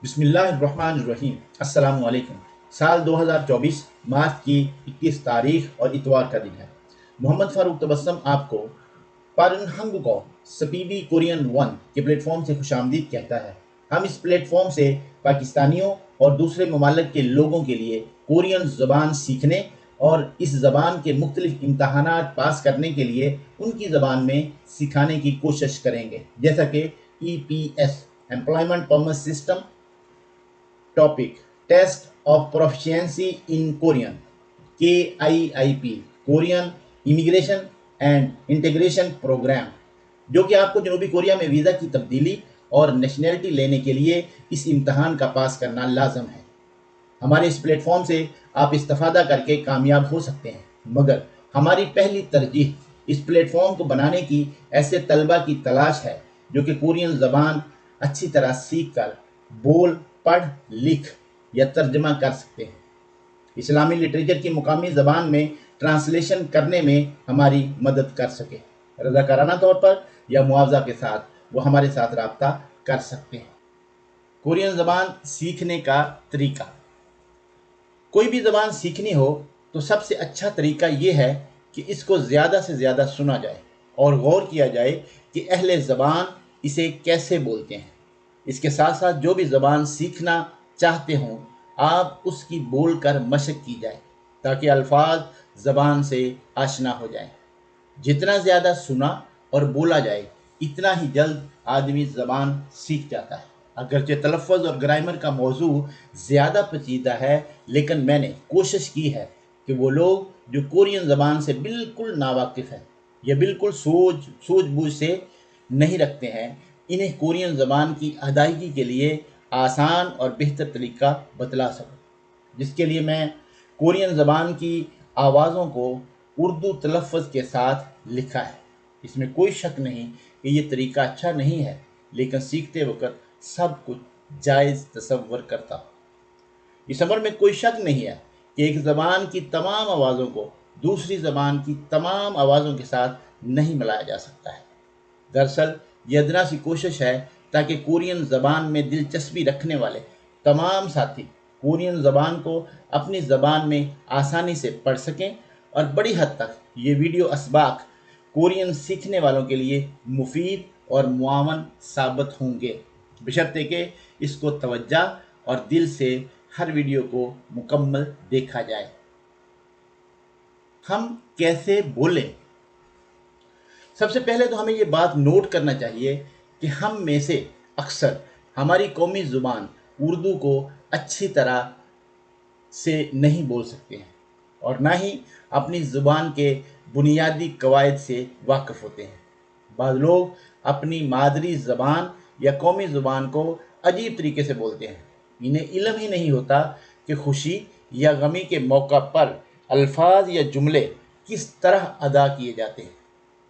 بسم اللہ الرحمن الرحیم۔ السلام علیکم۔ سال 2024 مارچ کی 21 تاریخ اور اتوار کا دن ہے۔ محمد فاروق تبسم آپ کو پارن ہنگ کو سپیڈی کورین ون کے پلیٹ فارم سے خوش آمدید کہتا ہے۔ ہم اس پلیٹ فارم سے پاکستانیوں اور دوسرے ممالک کے لوگوں کے لیے کورین زبان سیکھنے اور اس زبان کے مختلف امتحانات پاس کرنے کے لیے ان کی زبان میں سکھانے کی کوشش کریں گے، جیسا کہ EPS employment permit system, topic test of proficiency in Korean, KIIP Korean immigration and integration program, جو کہ آپ کو جنوبی کوریا میں ویزا کی تبدیلی اور نیشنلٹی لینے کے لیے اس امتحان کا پاس کرنا لازم ہے۔ ہمارے اس پلیٹ فارم سے آپ استفادہ کر کے کامیاب ہو سکتے ہیں، مگر ہماری پہلی ترجیح اس پلیٹ فارم کو بنانے کی ایسے طلبہ کی تلاش ہے جو کہ کورین زبان اچھی طرح سیکھ کر بول، پڑھ، لکھ یا ترجمہ کر سکتے ہیں۔ اسلامی لٹریچر کی مقامی زبان میں ٹرانسلیشن کرنے میں ہماری مدد کر سکے۔ رضاکارانہ طور پر یا معاوضہ کے ساتھ وہ ہمارے ساتھ رابطہ کر سکتے ہیں۔ کورین زبان سیکھنے کا طریقہ۔ کوئی بھی زبان سیکھنی ہو تو سب سے اچھا طریقہ یہ ہے کہ اس کو زیادہ سے زیادہ سنا جائے اور غور کیا جائے کہ اہل زبان اسے کیسے بولتے ہیں۔ اس کے ساتھ ساتھ جو بھی زبان سیکھنا چاہتے ہوں، آپ اس کی بول کر مشق کی جائے تاکہ الفاظ زبان سے آشنا ہو جائیں۔ جتنا زیادہ سنا اور بولا جائے اتنا ہی جلد آدمی زبان سیکھ جاتا ہے۔ اگرچہ تلفظ اور گرامر کا موضوع زیادہ پیچیدہ ہے، لیکن میں نے کوشش کی ہے کہ وہ لوگ جو کورین زبان سے بالکل ناواقف ہیں یا بالکل سوجھ بوجھ سے نہیں رکھتے ہیں، انہیں کورین زبان کی ادائیگی کے لیے آسان اور بہتر طریقہ بتلا سکوں، جس کے لیے میں کورین زبان کی آوازوں کو اردو تلفظ کے ساتھ لکھا ہے۔ اس میں کوئی شک نہیں کہ یہ طریقہ اچھا نہیں ہے، لیکن سیکھتے وقت سب کچھ جائز تصور کرتا ہوں۔ اس امر میں کوئی شک نہیں ہے کہ ایک زبان کی تمام آوازوں کو دوسری زبان کی تمام آوازوں کے ساتھ نہیں ملایا جا سکتا ہے۔ دراصل یہ ادنا سی کوشش ہے تاکہ کورین زبان میں دلچسپی رکھنے والے تمام ساتھی کورین زبان کو اپنی زبان میں آسانی سے پڑھ سکیں، اور بڑی حد تک یہ ویڈیو اسباق کورین سیکھنے والوں کے لیے مفید اور معاون ثابت ہوں گے، بشرطے کہ اس کو توجہ اور دل سے ہر ویڈیو کو مکمل دیکھا جائے۔ ہم کیسے بولیں؟ سب سے پہلے تو ہمیں یہ بات نوٹ کرنا چاہیے کہ ہم میں سے اکثر ہماری قومی زبان اردو کو اچھی طرح سے نہیں بول سکتے ہیں اور نہ ہی اپنی زبان کے بنیادی قواعد سے واقف ہوتے ہیں۔ بعض لوگ اپنی مادری زبان یا قومی زبان کو عجیب طریقے سے بولتے ہیں۔ انہیں علم ہی نہیں ہوتا کہ خوشی یا غمی کے موقع پر الفاظ یا جملے کس طرح ادا کیے جاتے ہیں۔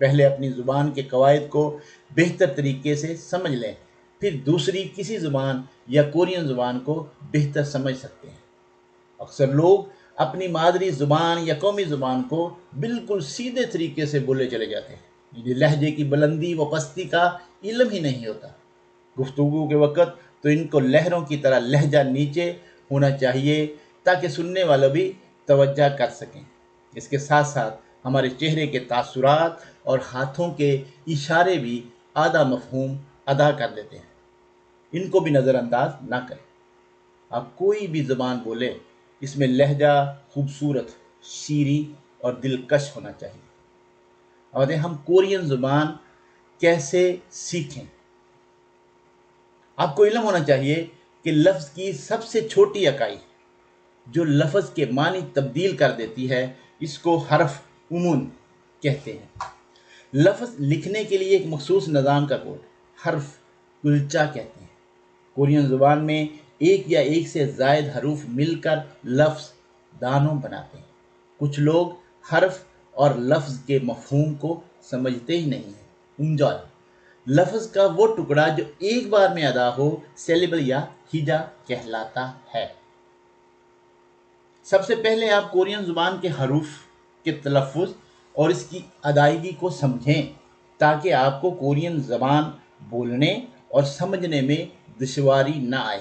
پہلے اپنی زبان کے قواعد کو بہتر طریقے سے سمجھ لیں، پھر دوسری کسی زبان یا کورین زبان کو بہتر سمجھ سکتے ہیں۔ اکثر لوگ اپنی مادری زبان یا قومی زبان کو بالکل سیدھے طریقے سے بولے چلے جاتے ہیں۔ انہیں لہجے کی بلندی و پستی کا علم ہی نہیں ہوتا۔ گفتگو کے وقت تو ان کو لہروں کی طرح لہجہ نیچے ہونا چاہیے تاکہ سننے والے بھی توجہ کر سکیں۔ اس کے ساتھ ساتھ ہمارے چہرے کے تاثرات اور ہاتھوں کے اشارے بھی آدھا مفہوم ادا کر دیتے ہیں، ان کو بھی نظر انداز نہ کریں۔ آپ کوئی بھی زبان بولیں، اس میں لہجہ خوبصورت، شیریں اور دلکش ہونا چاہیے۔ اور ہم کورین زبان کیسے سیکھیں؟ آپ کو علم ہونا چاہیے کہ لفظ کی سب سے چھوٹی اکائی جو لفظ کے معنی تبدیل کر دیتی ہے، اس کو حرف امون کہتے ہیں۔ لفظ لکھنے کے لیے ایک مخصوص نظام کا کوڈ حرف کلچا کہتے ہیں۔ کورین زبان میں ایک یا ایک سے زائد حروف مل کر لفظ دانوں بناتے ہیں۔ کچھ لوگ حرف اور لفظ کے مفہوم کو سمجھتے ہی نہیں ہیں۔ انجال لفظ کا وہ ٹکڑا جو ایک بار میں ادا ہو سیلیبل یا ہجا کہلاتا ہے۔ سب سے پہلے آپ کورین زبان کے حروف کے تلفظ اور اس کی ادائیگی کو سمجھیں تاکہ آپ کو کورین زبان بولنے اور سمجھنے میں دشواری نہ آئے۔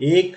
1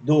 2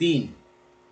3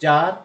4